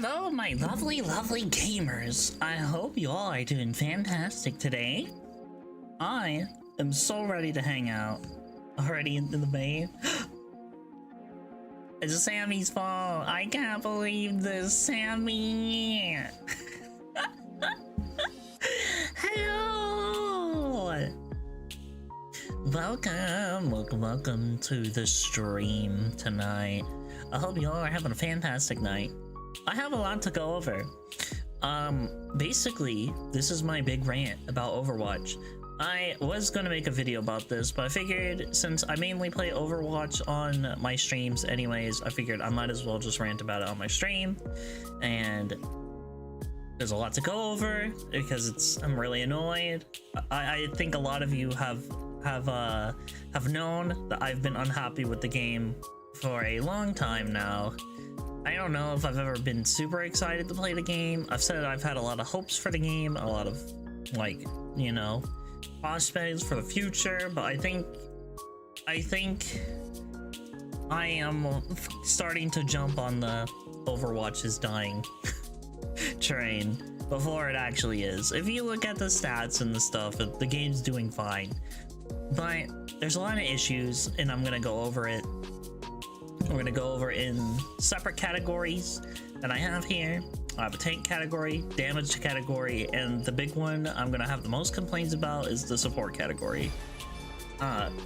Hello, my lovely gamers. I hope you all are doing fantastic today. I am so ready to hang out. Already in the bay. It's Sammy's fault. I can't believe this, Sammy. Hello. Welcome to the stream tonight. I hope you all are having a fantastic night. I have a lot to go over. Basically, this is my big rant about Overwatch. I was gonna make a video about this, but I figured since I mainly play Overwatch on my streams anyways, I figured I might as well just rant about it on my stream. And there's a lot to go over because I'm really annoyed. I think a lot of you have known that I've been unhappy with the game for a long time now. I don't know if I've ever been super excited to play the game. I've said I've had a lot of hopes for the game, a lot of, like, you know, prospects for the future, but I think I am starting to jump on the Overwatch is dying train before it actually is. If you look at the stats and the stuff, the game's doing fine, but there's a lot of issues, and I'm gonna go over it. We're gonna go over in separate categories that I have here. I have a tank category, damage category, and the big one I'm gonna have the most complaints about is the support category.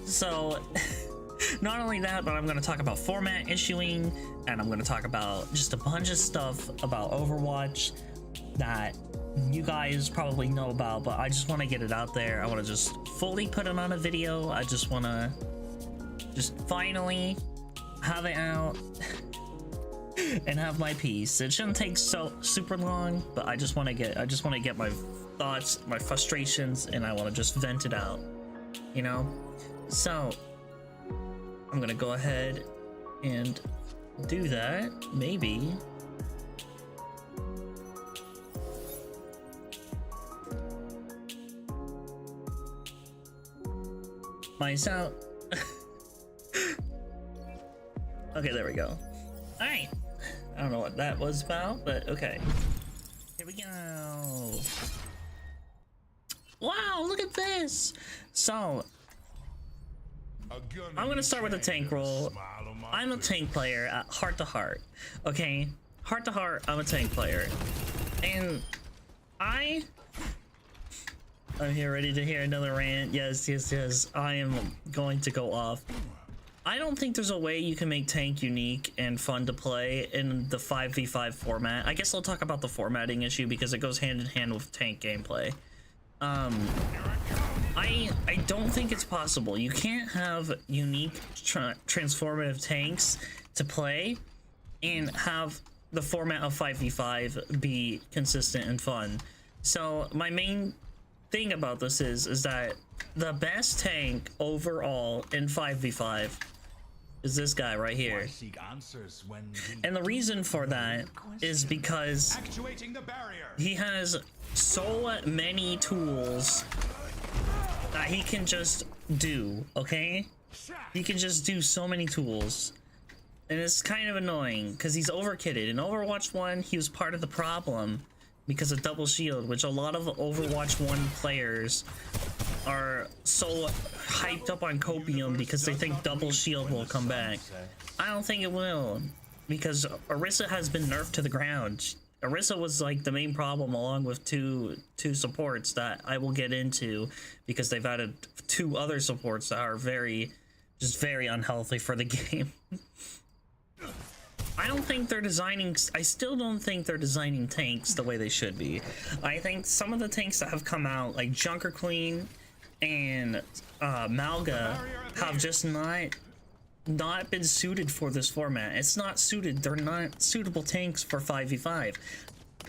So not only that, but I'm gonna talk about format issuing, and I'm gonna talk about just a bunch of stuff about Overwatch that you guys probably know about, but I just want to get it out there. I want to just fully put it on a video. I just want to just finally have it out and have my piece. It shouldn't take so super long, but I just want to get my thoughts, my frustrations, and I want to just vent it out, you know. So I'm gonna go ahead and do that. Maybe my sound. Okay, there we go. All right. I don't know what that was about, but okay. Here we go. Wow, look at this. So I'm gonna start with a tank role. I'm a tank player at heart to heart. Okay, heart to heart, I'm a tank player, and I'm here ready to hear another rant. Yes. I am going to go off. I don't think there's a way you can make tank unique and fun to play in the 5v5 format. I guess I'll talk about the formatting issue because it goes hand in hand with tank gameplay. I don't think it's possible. You can't have unique transformative tanks to play and have the format of 5v5 be consistent and fun. So my main thing about this is that the best tank overall in 5v5 is this guy right here. And the reason for that is because he has so many tools that he can just do, okay? He can just do so many tools. And it's kind of annoying because he's overkitted. In Overwatch 1, he was part of the problem because of double shield, which a lot of Overwatch 1 players are so hyped up on copium because they think double shield will come back. I don't think it will, because Orisa has been nerfed to the ground. Orisa was like the main problem, along with two supports that I will get into, because they've added two other supports that are very unhealthy for the game. I still don't think they're designing tanks the way they should be. I think some of the tanks that have come out, like Junker Queen and Malga, have just not been suited for this format. It's not suited. They're not suitable tanks for 5v5.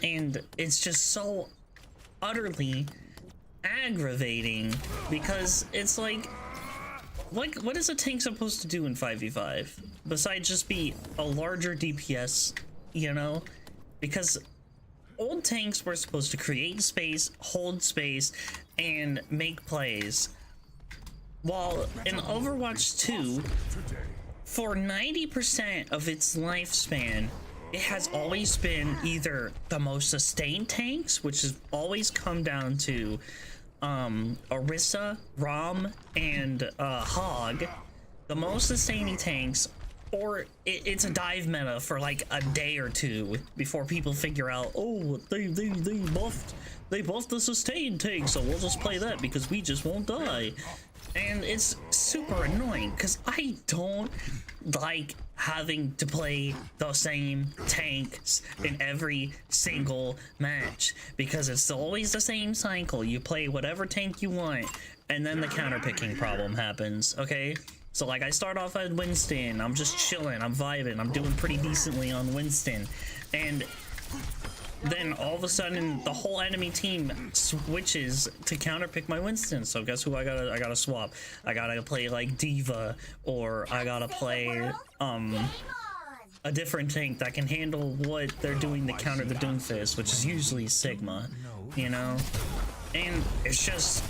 And it's just so utterly aggravating because it's like what is a tank supposed to do in 5v5 besides just be a larger DPS, you know? Because old tanks were supposed to create space, hold space, and make plays. While in Overwatch 2, for 90% of its lifespan, it has always been either the most sustained tanks, which has always come down to Orisa, Rom, and Hog, the most sustaining tanks, or it's a dive meta for like a day or two before people figure out, oh, they buffed the sustain tank, so we'll just play that because we just won't die. And it's super annoying because I don't like having to play the same tanks in every single match, because it's always the same cycle. You play whatever tank you want, and then the counter picking problem happens. Okay, so like I start off at Winston, I'm just chilling, I'm vibing, I'm doing pretty decently on Winston, and then all of a sudden the whole enemy team switches to counterpick my Winston. So guess who I gotta swap? I gotta play like Diva, or I gotta play a different tank that can handle what they're doing to counter the Doomfist, which is usually Sigma, you know? And it's just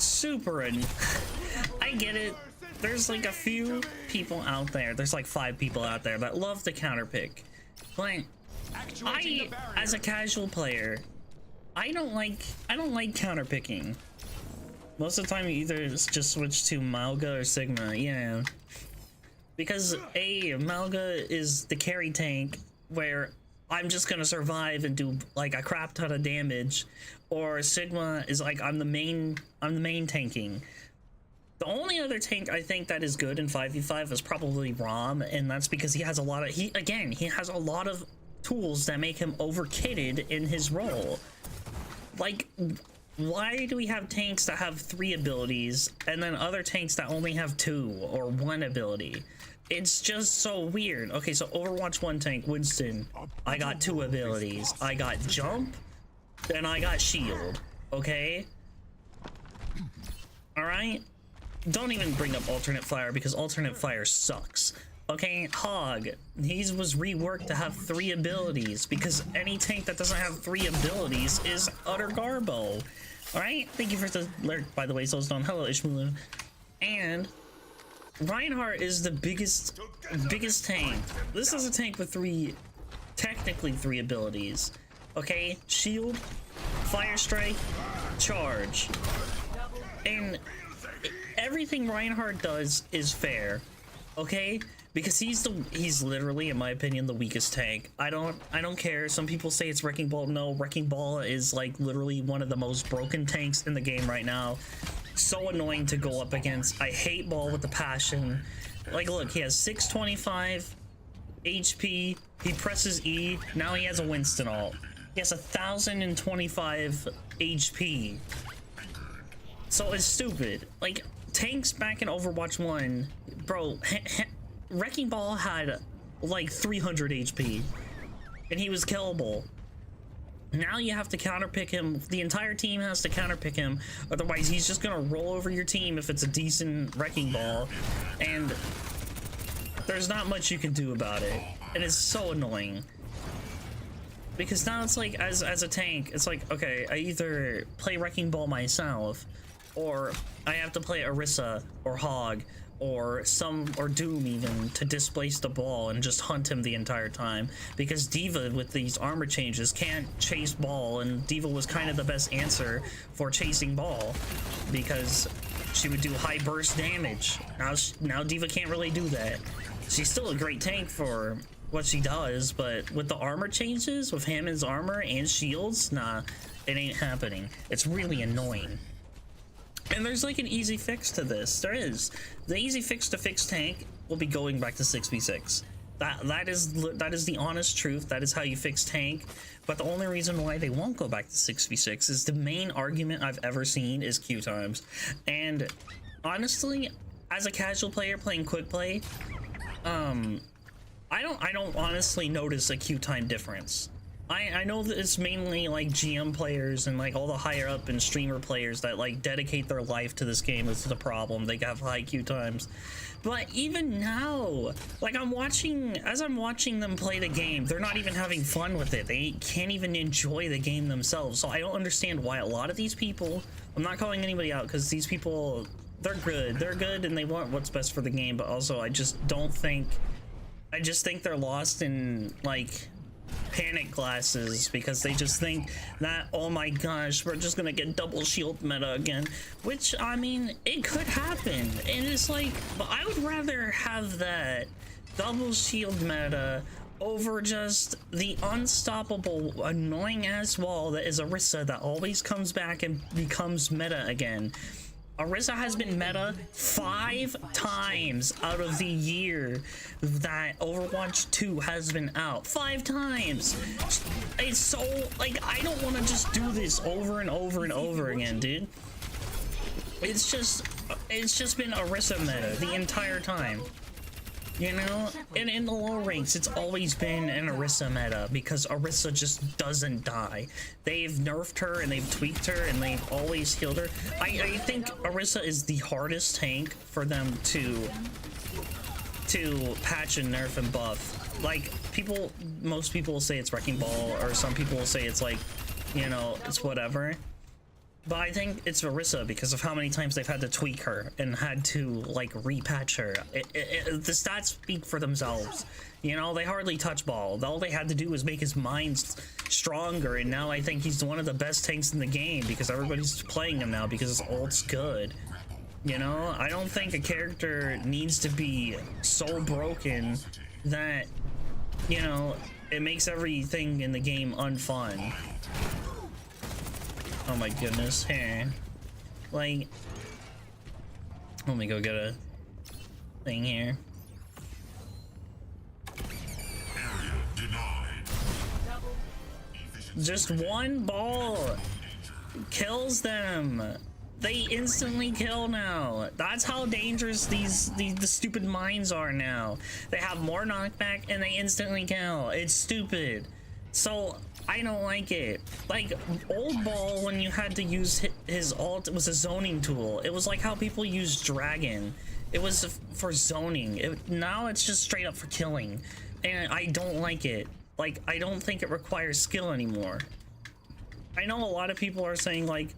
super I get it. There's like a few people out there, there's like 5 people out there that love the counterpick, but I, as a casual player, I don't like counterpicking. Most of the time, you either just switch to Malga or Sigma, yeah. Because Malga is the carry tank where I'm just gonna survive and do like a crap ton of damage, or Sigma is like I'm the main tanking. The only other tank I think that is good in 5v5 is probably Rom, and that's because he has a lot of tools that make him over-kitted in his role. Like, why do we have tanks that have 3 abilities and then other tanks that only have 2 or 1 ability? It's just so weird. Okay, so Overwatch 1 tank, Winston, I got 2 abilities. I got jump, and I got shield, okay? Alright? Don't even bring up alternate fire, because alternate fire sucks. Okay, Hog, he was reworked to have 3 abilities, because any tank that doesn't have 3 abilities is utter garbo. Alright, thank you for the alert, by the way, Soulstone. Hello, Ishmael. And Reinhardt is the biggest tank. This is a tank with technically 3 abilities. Okay, shield, fire strike, charge. And everything Reinhardt does is fair, okay? Because he's literally, in my opinion, the weakest tank. I don't care. Some people say it's Wrecking Ball. No, Wrecking Ball is like literally one of the most broken tanks in the game right now. So annoying to go up against. I hate Ball with a passion. Like, look, he has 625 HP. He presses E. Now he has a Winston ult. He has 1025 HP. So it's stupid. Like, tanks back in Overwatch 1, bro, Wrecking Ball had like 300 HP and he was killable. Now you have to counterpick him. The entire team has to counterpick him, otherwise he's just gonna roll over your team if it's a decent Wrecking Ball, and there's not much you can do about it. And it's so annoying, because now it's like, as a tank, it's like, okay, I either play Wrecking Ball myself, or I have to play Orisa or Hog or Doom even to displace the Ball and just hunt him the entire time, because Diva with these armor changes can't chase Ball, and Diva was kind of the best answer for chasing Ball because she would do high burst damage. Now Diva can't really do that. She's still a great tank for what she does, but with the armor changes, with Hammond's armor and shields, nah, it ain't happening. It's really annoying. And there's like an easy fix to this. There is. The easy fix to fix tank will be going back to 6v6. That is the honest truth. That is how you fix tank. But the only reason why they won't go back to 6v6 is the main argument I've ever seen is queue times. And honestly, as a casual player playing quick play, I don't honestly notice a queue time difference. I know that it's mainly like GM players and like all the higher up and streamer players that like dedicate their life to this game is the problem. They have high queue times. But even now, like as I'm watching them play the game, they're not even having fun with it. They can't even enjoy the game themselves. So I don't understand why a lot of these people, I'm not calling anybody out because these people, they're good and they want what's best for the game, but also I just think they're lost in like panic glasses because they just think that, oh my gosh, we're just gonna get double shield meta again, which, I mean, it could happen. And it's like, but I would rather have that double shield meta over just the unstoppable annoying ass wall that is Orisa that always comes back and becomes meta again. Orisa has been meta 5 times out of the year that Overwatch 2 has been out. 5 times! It's so, like, I don't want to just do this over and over and over again, dude. It's just been Orisa meta the entire time. You know, and in the low ranks, it's always been an Orisa meta because Orisa just doesn't die. They've nerfed her and they've tweaked her and they've always healed her. I think Orisa is the hardest tank for them to patch and nerf and buff. Like, most people will say it's Wrecking Ball, or some people will say it's like, you know, it's whatever. But I think it's Orisa because of how many times they've had to tweak her and had to, like, repatch her. The stats speak for themselves. You know, they hardly touch ball. All they had to do was make his mind stronger, and now I think he's one of the best tanks in the game because everybody's playing him now because his ult's good. You know, I don't think a character needs to be so broken that, you know, it makes everything in the game unfun. Oh my goodness, here. Like, let me go get a thing here. Just one ball kills them. They instantly kill now. That's how dangerous the stupid mines are now. They have more knockback and they instantly kill. It's stupid. So I don't like it. Like, old ball, when you had to use his ult, it was a zoning tool. It was like how people use Dragon. It was for zoning. Now it's just straight up for killing. And I don't like it. Like, I don't think it requires skill anymore. I know a lot of people are saying, like,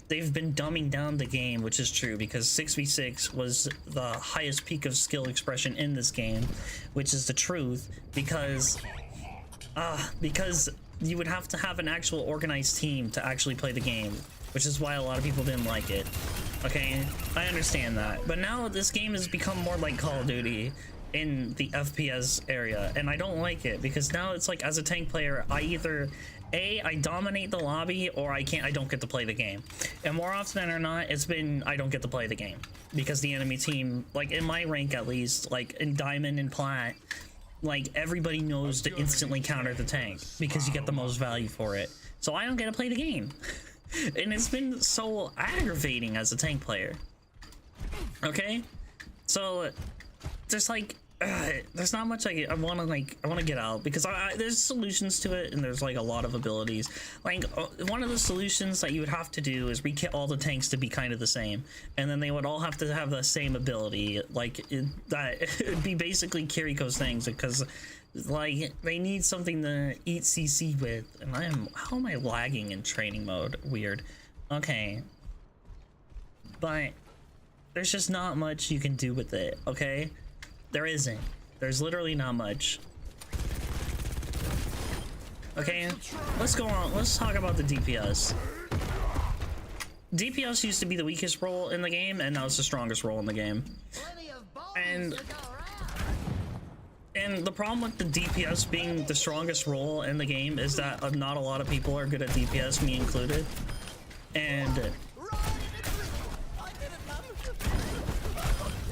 they've been dumbing down the game, which is true, because 6v6 was the highest peak of skill expression in this game, which is the truth, because you would have to have an actual organized team to actually play the game, which is why a lot of people didn't like it. Okay, I understand that. But now this game has become more like Call of Duty in the FPS area, and I don't like it, because now it's like, as a tank player, I either I dominate the lobby, or I don't get to play the game. And more often than not, it's been I don't get to play the game, because the enemy team, like in my rank at least, like in Diamond and Plat, like, everybody knows to instantly counter the tank because you get the most value for it. So I don't get to play the game. And it's been so aggravating as a tank player. Okay? So there's like there's not much I want to get out, because there's solutions to it, and there's like a lot of abilities. Like, one of the solutions that you would have to do is rekit all the tanks to be kind of the same, and then they would all have to have the same ability. Like, it'd be basically Kiriko's things, because like they need something to eat CC with. And how am I lagging in training mode? Weird. Okay, but there's just not much you can do with it. Okay, there isn't. There's literally not much. Okay, let's go on. Let's talk about the DPS. DPS used to be the weakest role in the game, and now it's the strongest role in the game. And the problem with the DPS being the strongest role in the game is that not a lot of people are good at DPS, me included. And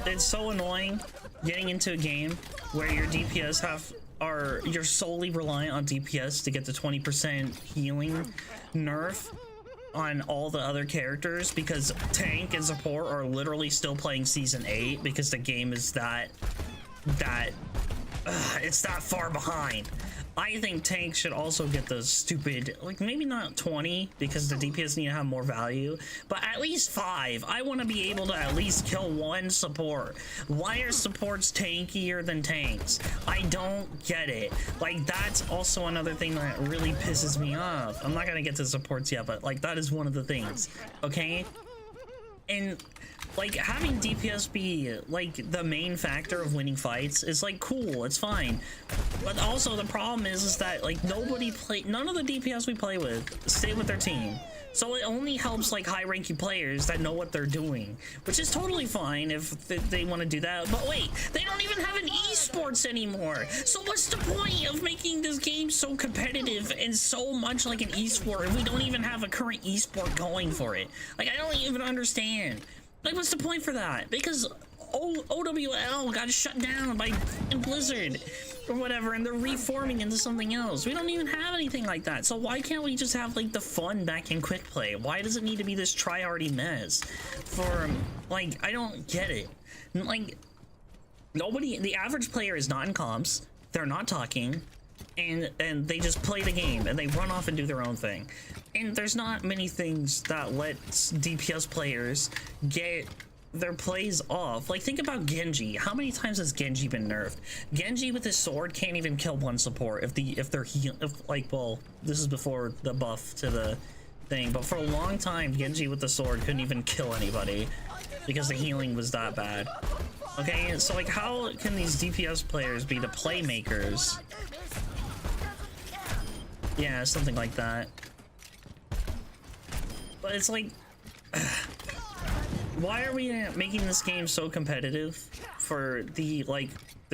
it's so annoying getting into a game where your DPS you're solely reliant on DPS to get the 20% healing nerf on all the other characters, because tank and support are literally still playing season 8 because the game is it's that far behind. I think tanks should also get those stupid, like, maybe not 20 because the DPS need to have more value, but at least 5. I want to be able to at least kill one support. Why are supports tankier than tanks? I don't get it. Like, that's also another thing that really pisses me off. I'm not gonna get to supports yet, but like, that is one of the things. Okay, And like having DPS be like the main factor of winning fights is like cool, it's fine. But also the problem is that like none of the DPS we play with stay with their team. So it only helps like high-ranking players that know what they're doing, which is totally fine if they want to do that. But wait, they don't even have an esports anymore. So what's the point of making this game so competitive and so much like an esport if we don't even have a current esport going for it? Like, I don't even understand. Like, what's the point for that? Because OWL got shut down by Blizzard or whatever, and they're reforming into something else. We don't even have anything like that. So why can't we just have like the fun back in quick play? Why does it need to be this try-hardy mess? For like, I don't get it. Like, the average player is not in comms. They're not talking, and they just play the game and they run off and do their own thing. And there's not many things that lets DPS players get their plays off. Like, think about Genji. How many times has Genji been nerfed? Genji with his sword can't even kill one support well, this is before the buff to the thing, but for a long time Genji with the sword couldn't even kill anybody because the healing was that bad. Okay, so like, how can these DPS players be the playmakers? Yeah, something like that. But it's like, why are we making this game so competitive for the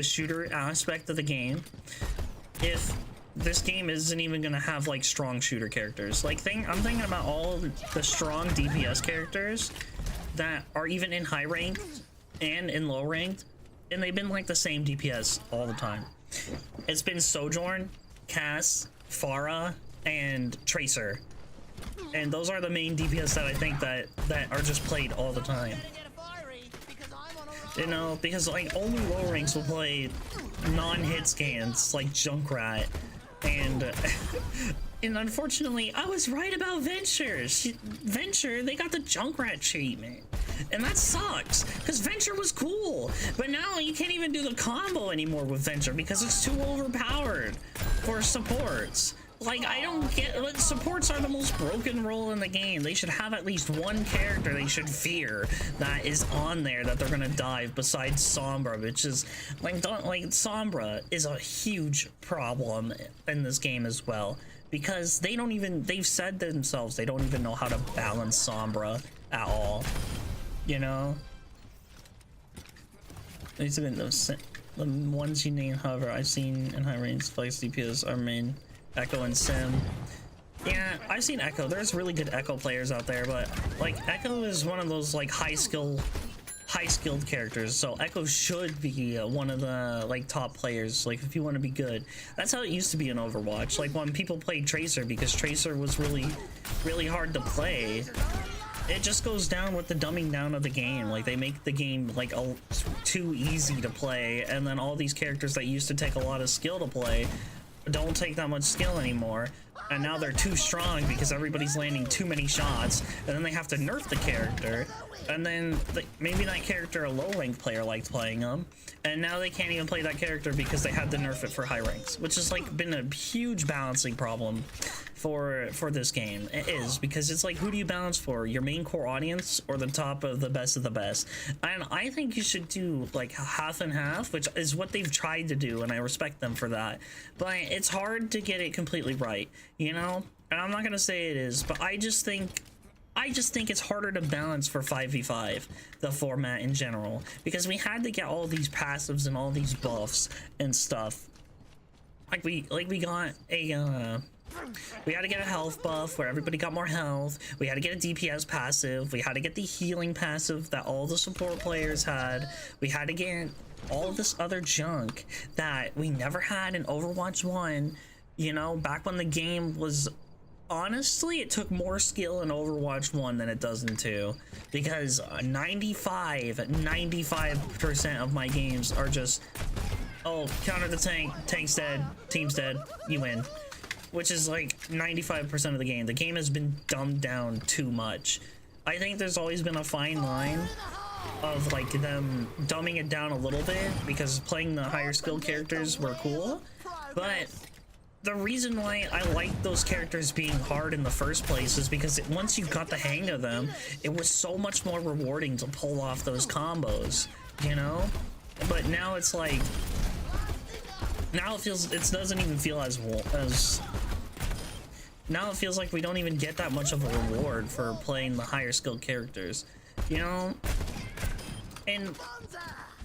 shooter aspect of the game if this game isn't even gonna have like strong shooter characters? Like, I'm thinking about all the strong DPS characters that are even in high ranked and in low ranked, and they've been like the same DPS all the time. It's been Sojourn, Cass, Pharah, and Tracer. And those are the main DPS that I think that are just played all the time. You know, because like only low ranks will play non-hit scans like Junkrat, and and unfortunately I was right about Venture. Venture, they got the Junkrat treatment, and that sucks because Venture was cool, but now you can't even do the combo anymore with Venture because it's too overpowered for supports. Like, I don't get, supports are the most broken role in the game. They should have at least one character they should fear that is on there that they're gonna dive besides Sombra, which is like, Sombra is a huge problem in this game as well, because they've said themselves they don't even know how to balance Sombra at all, you know? These have been the ones you name, however, I've seen in high range flex DPS are main Echo and Sim. Yeah, I've seen Echo. There's really good Echo players out there, but like, Echo is one of those like high skilled characters, so Echo should be one of the like top players, like if you want to be good. That's how it used to be in Overwatch, like when people played Tracer, because Tracer was really hard to play. It just goes down with the dumbing down of the game. Like, they make the game like too easy to play, and then all these characters that used to take a lot of skill to play don't take that much skill anymore, and now they're too strong because everybody's landing too many shots, and then they have to nerf the character, and then maybe that character, a low rank player, liked playing them, and now they can't even play that character because they had to nerf it for high ranks, which has like been a huge balancing problem for this game. It is, because it's like, who do you balance for? Your main core audience or the top of the best? And I think you should do like half and half, which is what they've tried to do, and I respect them for that, but it's hard to get it completely right, you know? And I'm not gonna say it is, but I just think it's harder to balance for 5v5, the format in general, because we had to get all these passives and all these buffs and stuff. We got a we had to get a health buff where everybody got more health. We had to get a DPS passive. We had to get the healing passive that all the support players had. We had to get all of this other junk that we never had in Overwatch 1, you know, back when the game was, honestly, it took more skill in Overwatch 1 than it does in 2, because 95% of my games are just, oh, counter the tank, tank's dead, team's dead, you win. Which is like 95% of the game. The game has been dumbed down too much. I think there's always been a fine line of like them dumbing it down a little bit, because playing the higher skill characters were cool, but the reason why I like those characters being hard in the first place is because once you got the hang of them, it was so much more rewarding to pull off those combos, you know? But now it's like, now it doesn't even feel as now it feels like we don't even get that much of a reward for playing the higher skilled characters, you know? And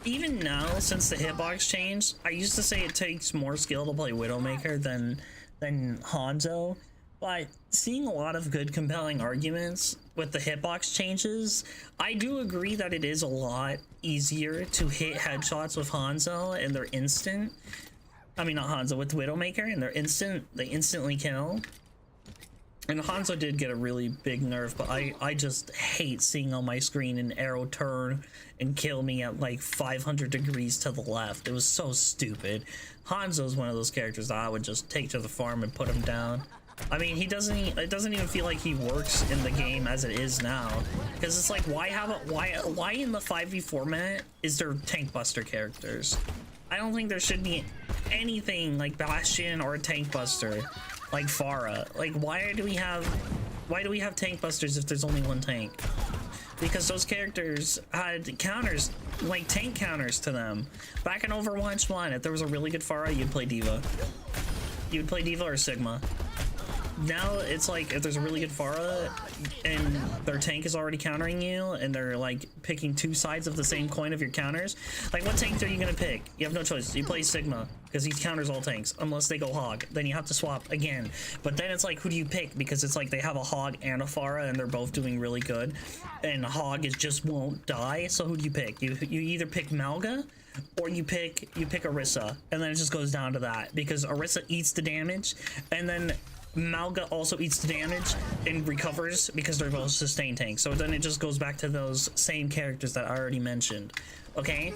even now, since the hitbox changed, I used to say it takes more skill to play Widowmaker than Hanzo, but seeing a lot of good compelling arguments with the hitbox changes, I do agree that it is a lot easier to hit headshots with Hanzo and they're instant. I mean, not Hanzo, with Widowmaker, and they instantly kill. And Hanzo did get a really big nerf, but I just hate seeing on my screen an arrow turn and kill me at like 500 degrees to the left. It was so stupid. Hanzo's one of those characters that I would just take to the farm and put him down. I mean, it doesn't even feel like he works in the game as it is now, because it's like, why in the 5v format is there tank buster characters? I don't think there should be anything like Bastion or a tank buster like Pharah. Like, why do we have tank busters if there's only one tank? Because those characters had counters, like tank counters to them. Back in Overwatch 1, if there was a really good Pharah, you'd play Diva. You would play Diva or Sigma. Now it's like, if there's a really good Pharah and their tank is already countering you and they're like picking two sides of the same coin of your counters, like what tank are you gonna pick? You have no choice. You play Sigma because he counters all tanks unless they go Hog. Then you have to swap again. But then it's like, who do you pick? Because it's like they have a Hog and a Pharah and they're both doing really good, and Hog just won't die. So who do you pick? You either pick Malga or you pick Orisa, and then it just goes down to that because Orisa eats the damage and then Malga also eats the damage and recovers because they're both sustain tanks. So then it just goes back to those same characters that I already mentioned. Okay?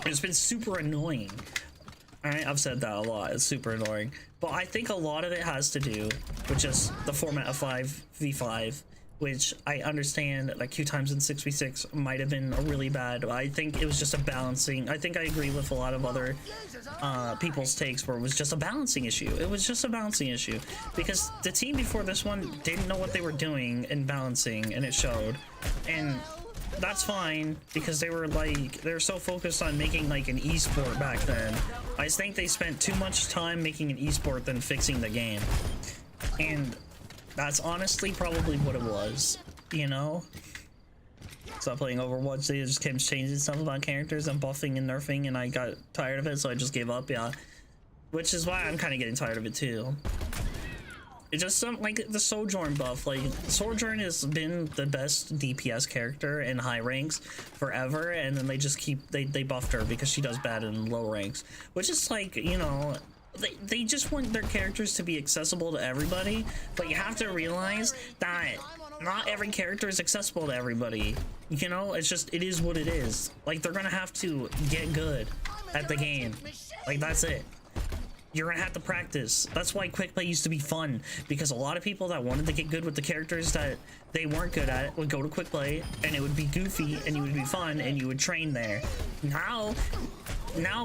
It's been super annoying. Alright, I've said that a lot. It's super annoying. But I think a lot of it has to do with just the format of 5v5, which I understand that Q times in 6v6 might have been a really bad. I think it was just a balancing. I think I agree with a lot of other people's takes where it was just a balancing issue. It was just a balancing issue because the team before this one didn't know what they were doing in balancing, and it showed. And that's fine because they were so focused on making like an esport back then. I think they spent too much time making an esport than fixing the game. And that's honestly probably what it was, you know? Stop playing Overwatch, they just kept changing stuff about characters and buffing and nerfing, and I got tired of it, so I just gave up, yeah. Which is why I'm kind of getting tired of it too. It just like the Sojourn buff, like Sojourn has been the best DPS character in high ranks forever, and then they just they buffed her because she does bad in low ranks, which is like, you know, they just want their characters to be accessible to everybody, but you have to realize that not every character is accessible to everybody. You know, it's just, it is what it is. Like, they're gonna have to get good at the game. Like, that's it. You're gonna have to practice. That's why quick play used to be fun, because a lot of people that wanted to get good with the characters that they weren't good at would go to quick play, and it would be goofy, and it would be fun, and you would train there. Now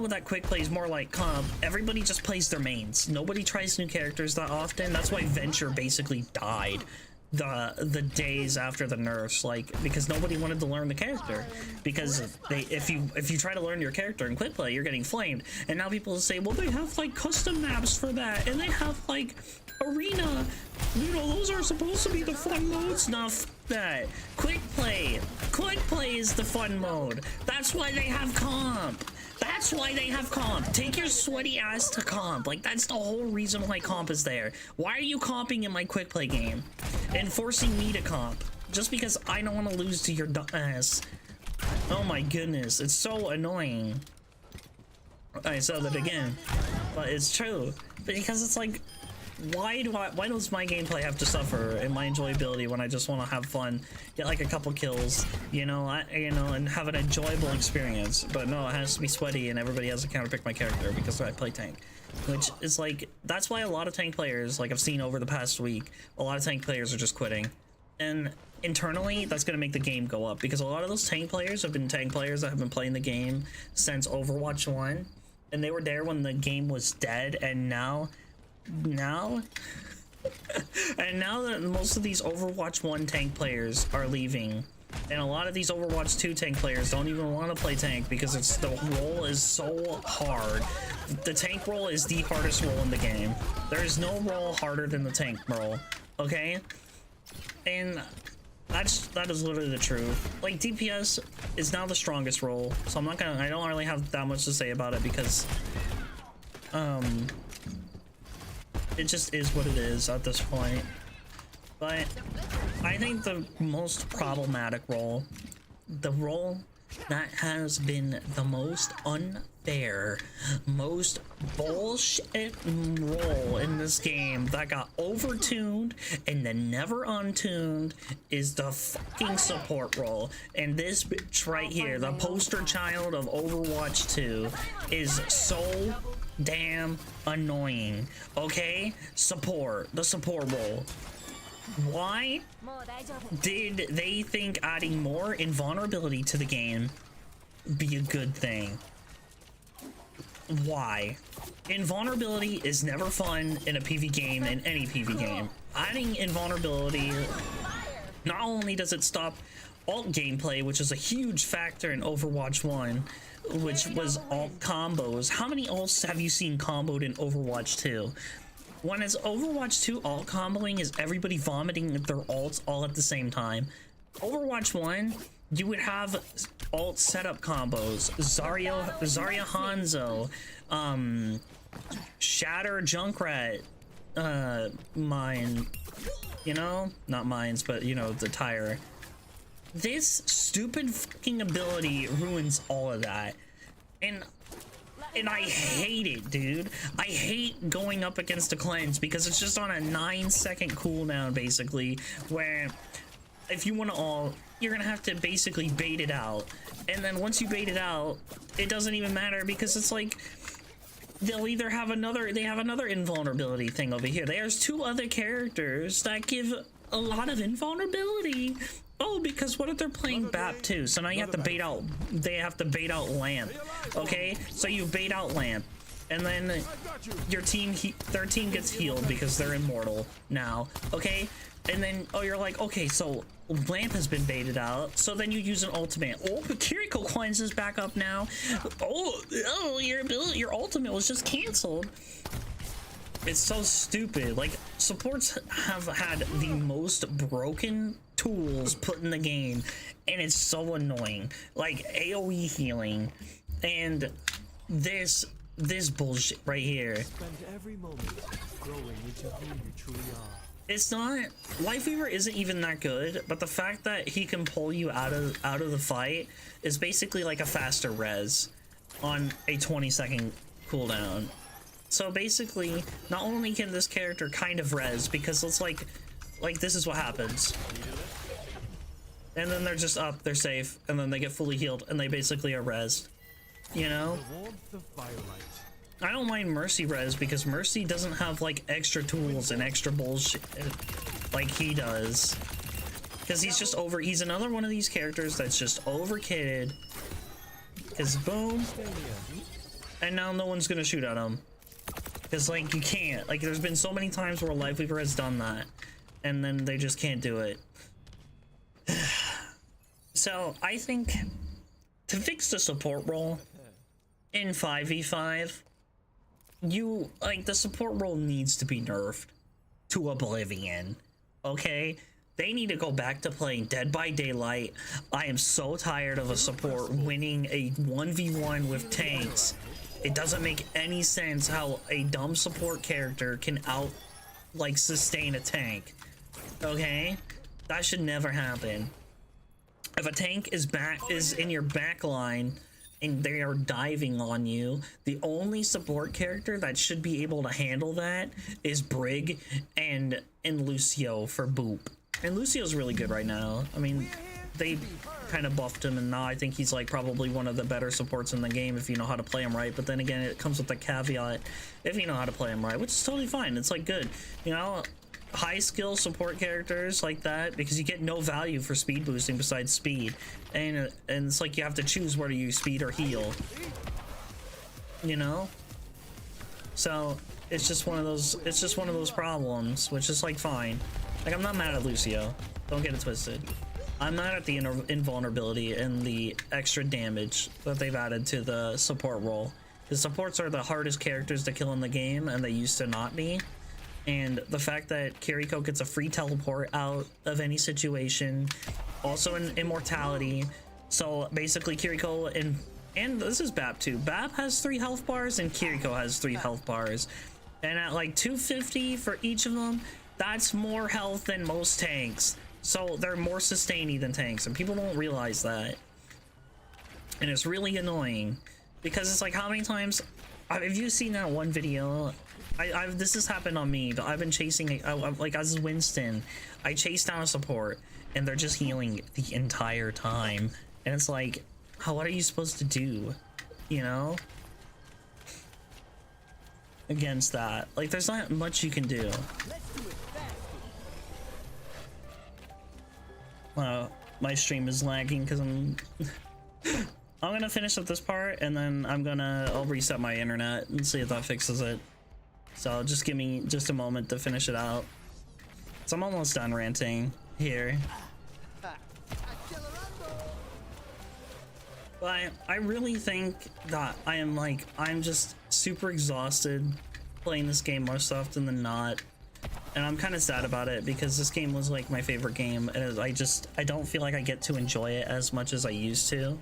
with that quick play is more like comp, everybody just plays their mains. Nobody tries new characters that often. That's why Venture basically died the days after the nerfs, like, because nobody wanted to learn the character, because if you try to learn your character in quick play, you're getting flamed. And now people say, well, they have like custom maps for that, and they have like arena, you know, those are supposed to be the fun modes. Not that. Quick play is the fun mode. That's why they have comp. That's why they have comp. Take your sweaty ass to comp. Like, that's the whole reason why comp is there. Why are you comping in my quick play game and forcing me to comp just because I don't want to lose to your dumb ass? Oh my goodness, it's so annoying. I said that again, but it's true, because it's like, why does my gameplay have to suffer and my enjoyability when I just want to have fun, get like a couple kills, you know, and have an enjoyable experience? But no, it has to be sweaty, and everybody has to counterpick my character because I play tank, which is like, that's why a lot of tank players, like I've seen over the past week, a lot of tank players are just quitting. And internally, that's going to make the game go up, because a lot of those tank players have been tank players that have been playing the game since Overwatch 1, and they were there when the game was dead, and now now. And now that most of these Overwatch 1 tank players are leaving, and a lot of these Overwatch 2 tank players don't even want to play tank because it's the role is so hard. The tank role is the hardest role in the game. There is no role harder than the tank role, okay? And that is literally the truth. Like, DPS is now the strongest role, so I don't really have that much to say about it because it just is what it is at this point. But I think the most problematic role, the role that has been the most unfair, most bullshit role in this game that got overtuned and then never untuned, is the fucking support role. And this bitch right here, the poster child of Overwatch 2, is so damn annoying. Okay? Support. The support role. Why did they think adding more invulnerability to the game be a good thing? Why? Invulnerability is never fun in a PvP game, in any PvP game. Adding invulnerability, not only does it stop alt gameplay, which is a huge factor in Overwatch 1, which was alt combos. How many alts have you seen comboed in Overwatch 2? When it's Overwatch 2, alt comboing is everybody vomiting their alts all at the same time. Overwatch 1, you would have alt setup combos. Zarya Hanzo, Shatter Junkrat, mine, you know? Not mines, but you know, the tire. This stupid fucking ability ruins all of that. And I hate it, dude. I hate going up against a cleanse because it's just on a 9-second cooldown, basically, where if you want to ult, you're gonna have to basically bait it out. And then once you bait it out, it doesn't even matter because it's like they'll either have another invulnerability thing over here. There's 2 other characters that give a lot of invulnerability. Oh, because what if they're playing BAP too? So now you have to bait out, they have to bait out Lamp. Okay, so you bait out Lamp, and then their team gets healed because they're immortal now. Okay, and then you're like, okay, so Lamp has been baited out, so then you use an ultimate. Oh, Kiriko Cleanse is back up now. Oh, your ultimate was just canceled. It's so stupid. Like, supports have had the most broken tools put in the game, and it's so annoying. Like AoE healing and this bullshit right here. Spend every moment growing into who you truly are. It's not, Lifeweaver isn't even that good, but the fact that he can pull you out of the fight is basically like a faster res on a 20-second cooldown. So basically, not only can this character kind of res, because it's like this is what happens. And then they're just up, they're safe, and then they get fully healed, and they basically are resed. You know? I don't mind Mercy res, because Mercy doesn't have, like, extra tools and extra bullshit like he does. Because he's another one of these characters that's just over-kitted. Because boom. And now no one's gonna shoot at him. Because, like, you can't. Like, there's been so many times where Lifeweaver has done that. And then they just can't do it. So, I think to fix the support role in 5v5, the support role needs to be nerfed to oblivion. Okay? They need to go back to playing Dead by Daylight. I am so tired of a support winning a 1v1 with tanks. It doesn't make any sense how a dumb support character can sustain a tank. Okay? That should never happen. If a tank is in your back line and they are diving on you, the only support character that should be able to handle that is Brig and Lucio for Boop. And Lucio's really good right now. I mean, they kind of buffed him, and now I think he's like probably one of the better supports in the game if you know how to play him right. But then again, it comes with the caveat if you know how to play him right, which is totally fine. It's like good, you know, high skill support characters like that, because you get no value for speed boosting besides speed, and it's like you have to choose whether you speed or heal, you know. So it's just one of those problems, which is like fine. Like, I'm not mad at Lucio, don't get it twisted. I'm mad at the invulnerability and the extra damage that they've added to the support role. The supports are the hardest characters to kill in the game, and they used to not be. And the fact that Kiriko gets a free teleport out of any situation, also in immortality. So basically Kiriko and this is Bap too. Bap has 3 health bars and Kiriko has 3 health bars. And at like 250 for each of them, that's more health than most tanks. So they're more sustaining than tanks, and people don't realize that. And it's really annoying because it's like, how many times have you seen that one video? This has happened on me, but I've been chasing like as Winston, I chase down a support and they're just healing the entire time, and it's like, what are you supposed to do, you know, against that? Like, there's not much you can do. My stream is lagging because I'm gonna finish up this part, and then I'll reset my internet and see if that fixes it. So just give me just a moment to finish it out. So I'm almost done ranting here. But I really think that I'm just super exhausted playing this game more often than not. And I'm kind of sad about it because this game was like my favorite game, and I don't feel like I get to enjoy it as much as I used to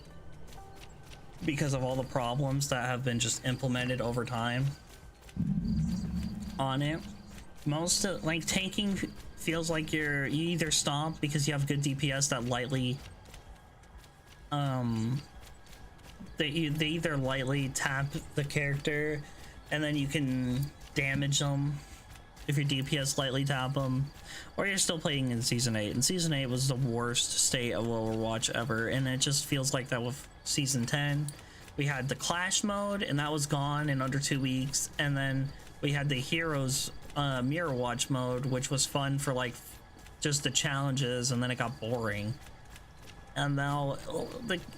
because of all the problems that have been just implemented over time on it. Most like tanking feels like you either stomp because you have good DPS that lightly they either lightly tap the character and then you can damage them if your DPS lightly tap them, or you're still playing in Season 8. And Season 8 was the worst state of Overwatch ever, and it just feels like that with Season 10. We had the Clash mode, and that was gone in under 2 weeks, and then we had the Heroes Mirror Watch mode, which was fun for like just the challenges, and then it got boring. And now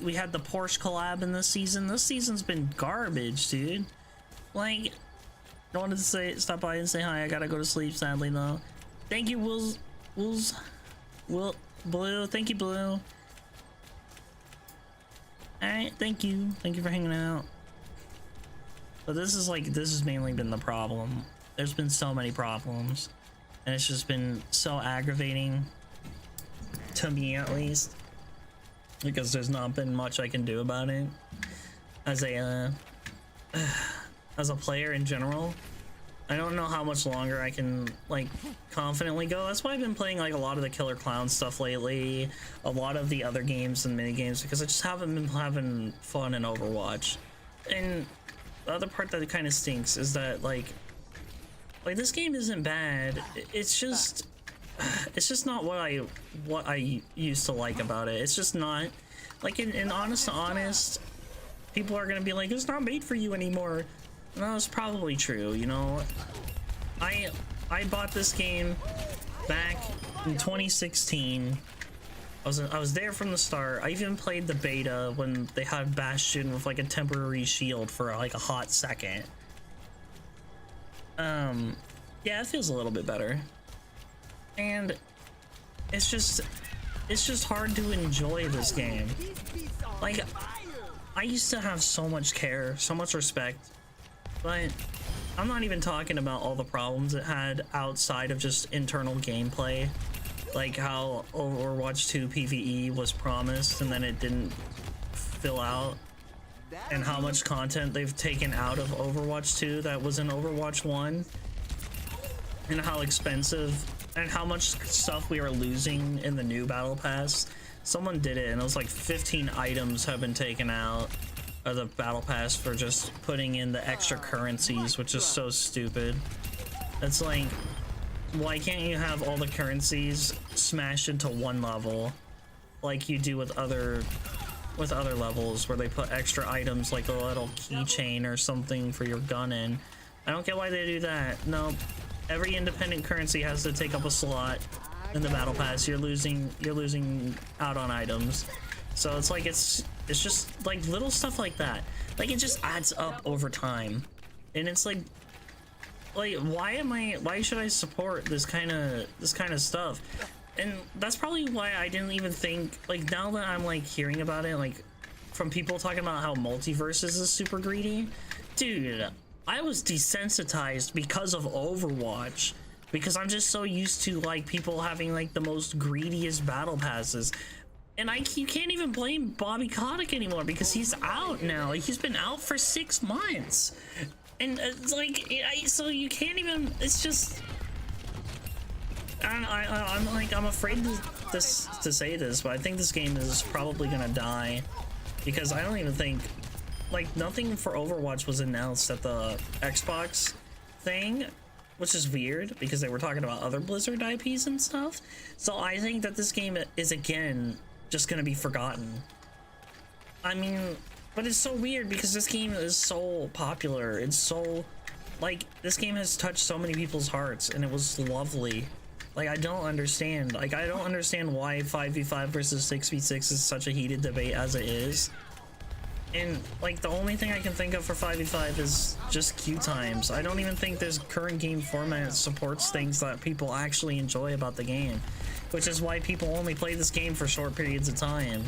we had the Porsche collab in this season. This season's been garbage, dude. Like, I wanted to stop by and say hi. I gotta go to sleep, sadly, though. Thank you, Blue. Thank you, Blue. Alright, thank you. Thank you for hanging out. But this has mainly been the problem. There's been so many problems, and it's just been so aggravating to me, at least, because there's not been much I can do about it as a player in general. I don't know how much longer I can like confidently go. That's why I've been playing like a lot of the Killer Clown stuff lately, a lot of the other games and mini games, because I just haven't been having fun in Overwatch. And the other part that kind of stinks is that like this game isn't bad. It's just not what I used to like about it. It's just not like in honest to honest, people are gonna be like, it's not made for you anymore. And that was probably true, you know. I bought this game back in 2016. I was there from the start. I even played the beta when they had Bastion with like a temporary shield for like a hot second. Yeah, it feels a little bit better. And it's just hard to enjoy this game. Like, I used to have so much care, so much respect, but I'm not even talking about all the problems it had outside of just internal gameplay, like how Overwatch 2 PvE was promised and then it didn't fill out, and how much content they've taken out of Overwatch 2 that was in Overwatch 1, and how expensive and how much stuff we are losing in the new battle pass. Someone did it and it was like 15 items have been taken out of the battle pass for just putting in the extra currencies, which is so stupid. It's like, why can't you have all the currencies smashed into one level like you do with other levels where they put extra items like a little keychain or something for your gun in? I don't get why they do that. No, every independent currency has to take up a slot in the battle pass. You're losing out on items. So it's like it's just like little stuff like that. Like, it just adds up over time. And it's like, like, why should I support this kind of stuff? And that's probably why I didn't even think, like, now that I'm like hearing about it, like from people talking about how multiverses is super greedy, dude, I was desensitized because of Overwatch, because I'm just so used to like people having like the most greediest battle passes. And you can't even blame Bobby Kotick anymore because he's out now. Like, he's been out for 6 months. And it's like, so you can't even, it's just, I'm afraid to say this, but I think this game is probably gonna die because I don't even think, like, nothing for Overwatch was announced at the Xbox thing, which is weird because they were talking about other Blizzard IPs and stuff. So I think that this game is again just gonna be forgotten. I mean, but it's so weird because this game is so popular. It's so, like, this game has touched so many people's hearts and it was lovely. Like, I don't understand. Like, I don't understand why 5v5 versus 6v6 is such a heated debate as it is. And, like, the only thing I can think of for 5v5 is just queue times. I don't even think this current game format supports things that people actually enjoy about the game, which is why people only play this game for short periods of time.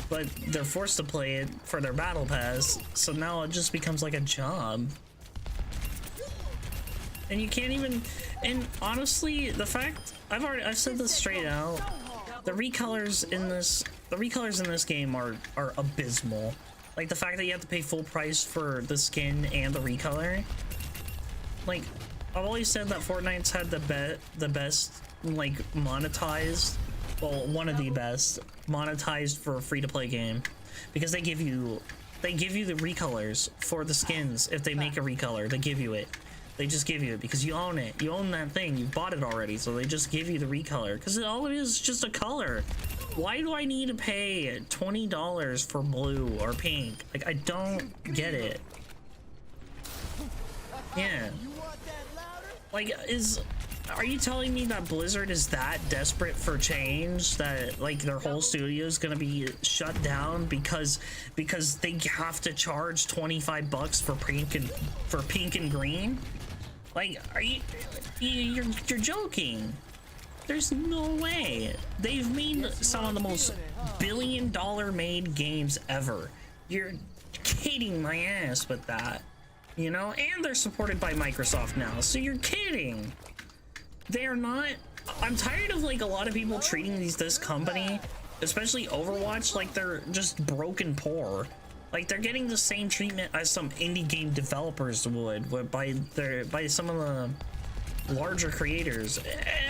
But they're forced to play it for their battle pass, so now it just becomes like a job. And you can't even, and honestly, the fact, I've said this straight out, the recolors in this game are abysmal. Like, the fact that you have to pay full price for the skin and the recolor. Like, I've always said that Fortnite's had the best, like, monetized, well, one of the best monetized for a free-to-play game, because they give you the recolors for the skins. If they make a recolor, they give you it. They just give you it because you own it. You own that thing. You bought it already, so they just give you the recolor because all it is just a color. Why do I need to pay $20 for blue or pink? Like, I don't get it. Yeah. Like, are you telling me that Blizzard is that desperate for change that, like, their whole studio is gonna be shut down because they have to charge $25 for pink and green? Like, you're joking? There's no way. They've made some of the most billion-dollar made games ever. You're kidding my ass with that, you know? And they're supported by Microsoft now, so you're kidding. They're not. I'm tired of, like, a lot of people treating this company, especially Overwatch, like they're just broken poor. Like, they're getting the same treatment as some indie game developers would by some of the larger creators.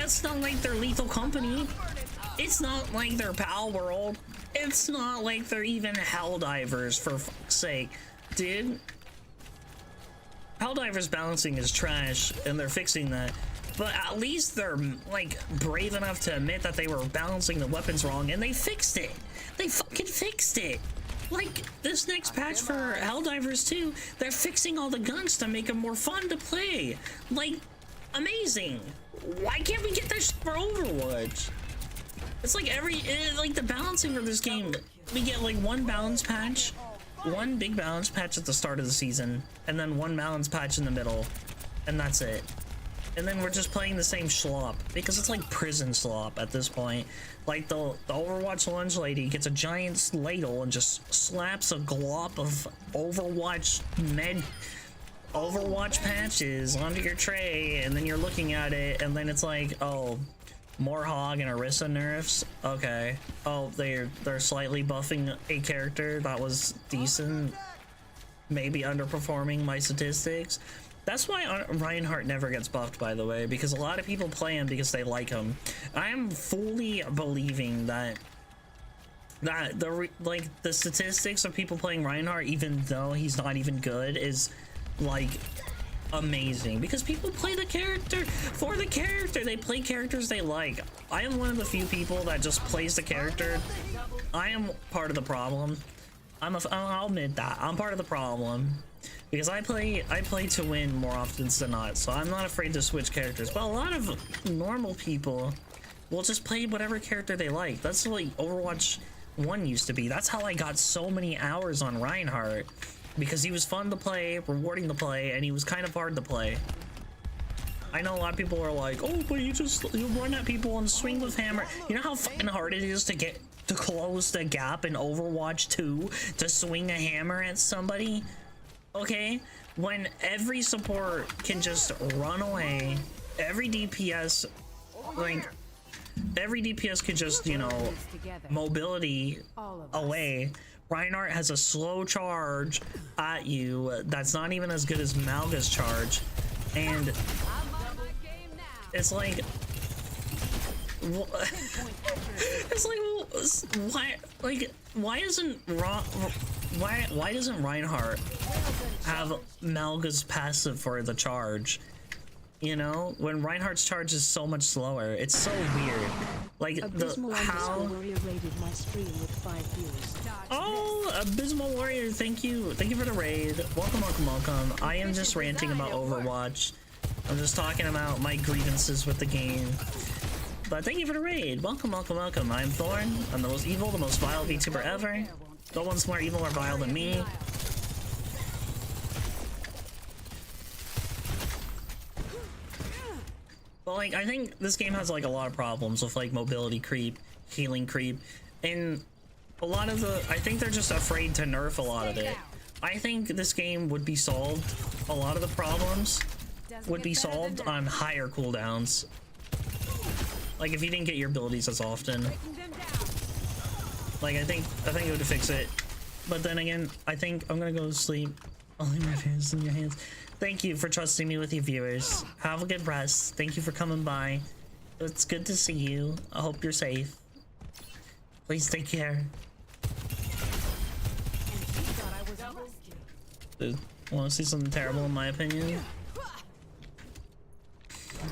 It's not like they're Lethal Company. It's not like they're Pal World. It's not like they're even Helldivers, for fuck's sake. Dude, Helldivers balancing is trash, and they're fixing that. But at least they're, like, brave enough to admit that they were balancing the weapons wrong, and they fixed it. They fucking fixed it. Like, this next patch for Helldivers 2, they're fixing all the guns to make them more fun to play. Like, amazing. Why can't we get this for Overwatch? It's like like the balancing for this game, we get like one balance patch, one big balance patch at the start of the season, and then one balance patch in the middle, and that's it. And then we're just playing the same slop, because it's like prison slop at this point. Like, the Overwatch lunch lady gets a giant ladle and just slaps a glop of Overwatch patches onto your tray, and then you're looking at it, and then it's like, oh, more Hog and Orisa nerfs? Okay. Oh, they're slightly buffing a character that was decent, maybe underperforming my statistics. That's why Reinhardt never gets buffed, by the way, because a lot of people play him because they like him. I am fully believing that the statistics of people playing Reinhardt, even though he's not even good, is like amazing, because people play the character for the character. They play characters they like. I am one of the few people that just plays the character. I am part of the problem. I'll admit that I'm part of the problem, because I play to win more often than not, so I'm not afraid to switch characters. But a lot of normal people will just play whatever character they like. That's like Overwatch 1 used to be. That's how I got so many hours on Reinhardt, because he was fun to play, rewarding to play, and he was kind of hard to play. I know a lot of people are like, oh, but you run at people and swing with hammer. You know how fucking hard it is to close the gap in Overwatch 2 to swing a hammer at somebody? Okay, when every support can just run away, every DPS, like, every DPS could just, you know, mobility away. Reinhardt has a slow charge at you that's not even as good as Malga's charge, and it's like, why doesn't Reinhardt have Malga's passive for the charge? You know, when Reinhardt's charge is so much slower, it's so weird. Like how. Oh, Abysmal Warrior, thank you for the raid. Welcome. I am just ranting about Overwatch. I'm just talking about my grievances with the game. But thank you for the raid. Welcome. I'm Thorn. I'm the most evil, the most vile VTuber ever. No one's more evil or vile than me. But like, I think this game has like a lot of problems with like mobility creep, healing creep, and a lot of I think they're just afraid to nerf a lot of it. I think this game would be solved, a lot of the problems would be solved on higher cooldowns. Like if you didn't get your abilities as often. Like I think it would fix it. But then again, I think I'm gonna go to sleep. I'll leave my hands in your hands. Thank you for trusting me with you viewers. Have a good rest. Thank you for coming by. It's good to see you. I hope you're safe. Please take care. Dude, want to see something terrible in my opinion?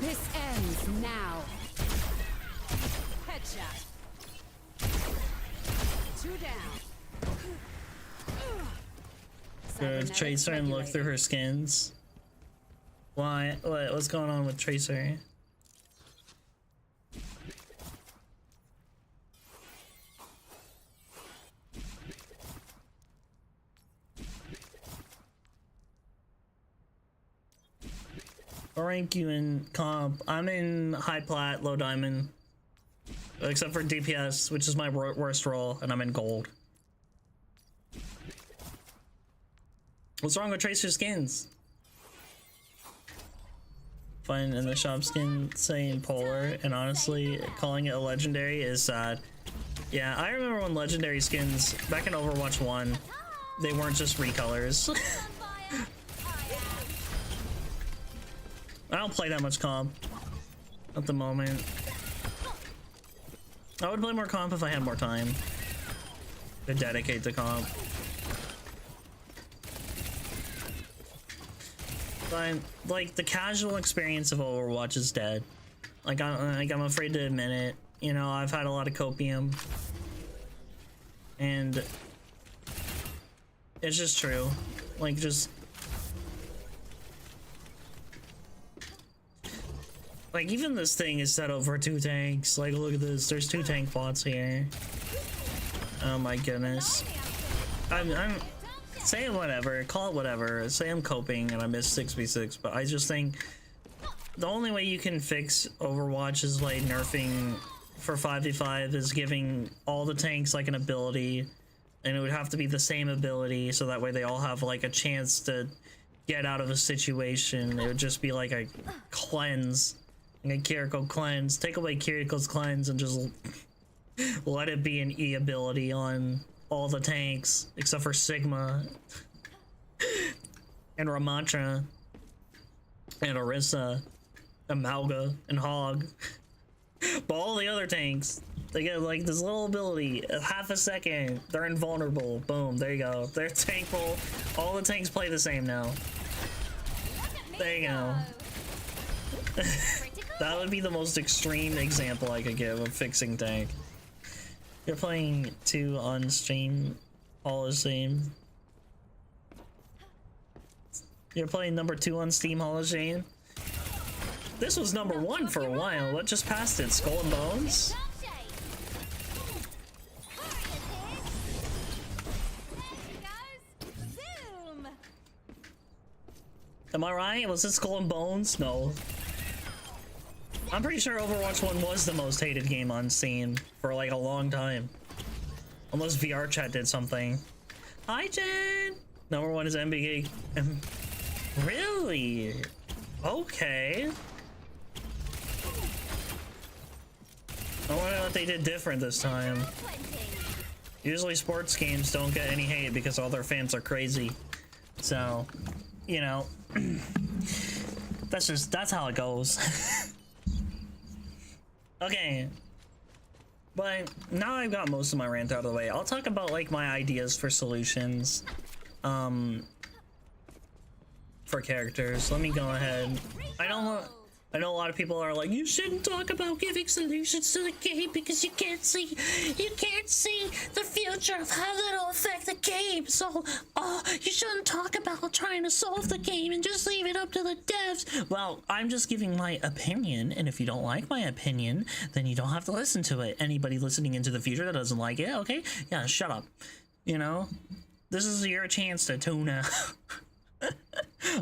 This ends now. Headshot. 2 down. Good. Tracer and look through her skins. Why? What's going on with Tracer? I'll rank you in comp. I'm in high plat, low diamond. Except for DPS, which is my worst role, and I'm in gold. What's wrong with Tracer skins? Find in the shop skin saying polar, and honestly, calling it a legendary is sad. Yeah, I remember when legendary skins, back in Overwatch 1, they weren't just recolors. I don't play that much comp at the moment. I would play more comp if I had more time to dedicate to comp. But like the casual experience of Overwatch is dead. Like I'm afraid to admit it. You know, I've had a lot of copium, and it's just true. Like just like even this thing is set up for 2 tanks. Like look at this. There's 2 tank bots here. Oh my goodness. I'm say whatever, call it whatever, say I'm coping and I missed 6v6, but I just think the only way you can fix Overwatch is like nerfing for 5v5 is giving all the tanks like an ability, and it would have to be the same ability so that way they all have like a chance to get out of a situation. It would just be like a cleanse, like a Kiriko cleanse. Take away Kiriko's cleanse and just let it be an E ability on all the tanks except for Sigma and Ramantra and Orisa and Malga and Hog. But all the other tanks, they get like this little ability, half a second, they're invulnerable. Boom, there you go. They're tankful. All the tanks play the same now. There you go. That would be the most extreme example I could give of fixing tank. You're playing 2 on stream, all the same. You're playing number 2 on Steam Hall of Shame. This was number 1 for a while. What just passed it? Skull and Bones? Am I right? Was it Skull and Bones? No. I'm pretty sure Overwatch 1 was the most hated game on Steam for like a long time. Unless VR chat did something. Hi, Jen! Number 1 is NBA. Really? Okay. I wonder what they did different this time. Usually sports games don't get any hate because all their fans are crazy. So, you know, that's how it goes. Okay. But now I've got most of my rant out of the way. I'll talk about like my ideas for solutions. For characters. Let me go ahead. I know a lot of people are like, you shouldn't talk about giving solutions to the game because you can't see the future of how that'll affect the game. So, you shouldn't talk about trying to solve the game and just leave it up to the devs. Well, I'm just giving my opinion, and if you don't like my opinion, then you don't have to listen to it. Anybody listening into the future that doesn't like it, okay? Yeah, shut up. You know? This is your chance to tune out.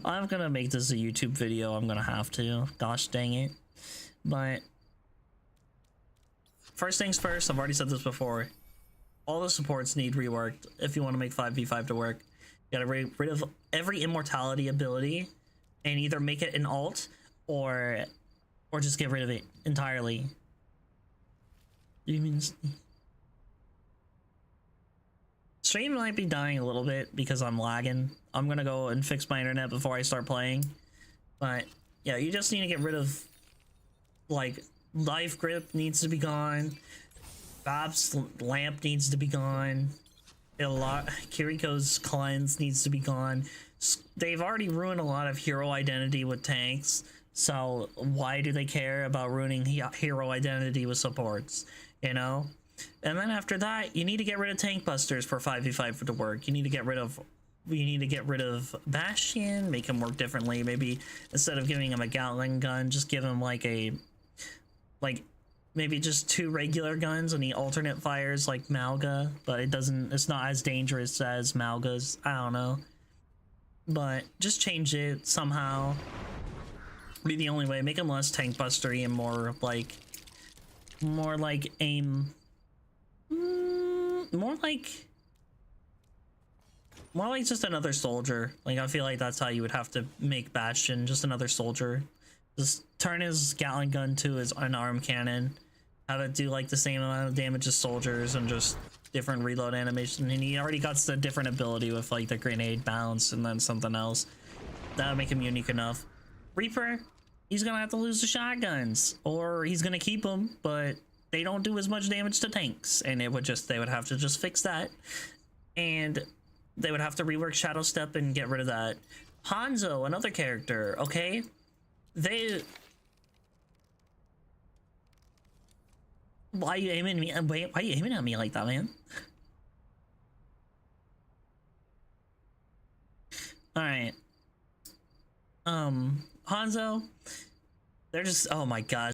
I'm gonna make this a YouTube video. I'm gonna have to. Gosh dang it. But first things first, I've already said this before. All the supports need reworked if you want to make 5v5 to work. You gotta get rid of every immortality ability and either make it an alt or just get rid of it entirely. Stream might be dying a little bit because I'm lagging. I'm gonna go and fix my internet before I start playing. But yeah, you just need to get rid of, like, life grip needs to be gone. Bab's lamp needs to be gone. Kiriko's cleanse needs to be gone. They've already ruined a lot of hero identity with tanks. So why do they care about ruining hero identity with supports? You know? And then after that, you need to get rid of tank busters for 5v5 to work. You need to get rid of Bastion, make him work differently. Maybe instead of giving him a Gatling gun, just give him maybe just 2 regular guns and he alternate fires like Malga, but it's not as dangerous as Malga's. I don't know. But just change it somehow. Be the only way. Make him less tank bustery and more like aim. More like just another soldier. Like, I feel like that's how you would have to make Bastion, just another soldier. Just turn his Gatling gun to his unarmed cannon, have it do like the same amount of damage as soldiers and just different reload animation. And he already got the different ability with like the grenade bounce and then something else. That would make him unique enough. Reaper, he's gonna have to lose the shotguns, or he's gonna keep them, but they don't do as much damage to tanks, and they would have to just fix that, and they would have to rework Shadow Step and get rid of that. Hanzo, another character, okay? Why are you aiming at me? Why are you aiming at me like that, man? All right. Hanzo, they're just, oh my god.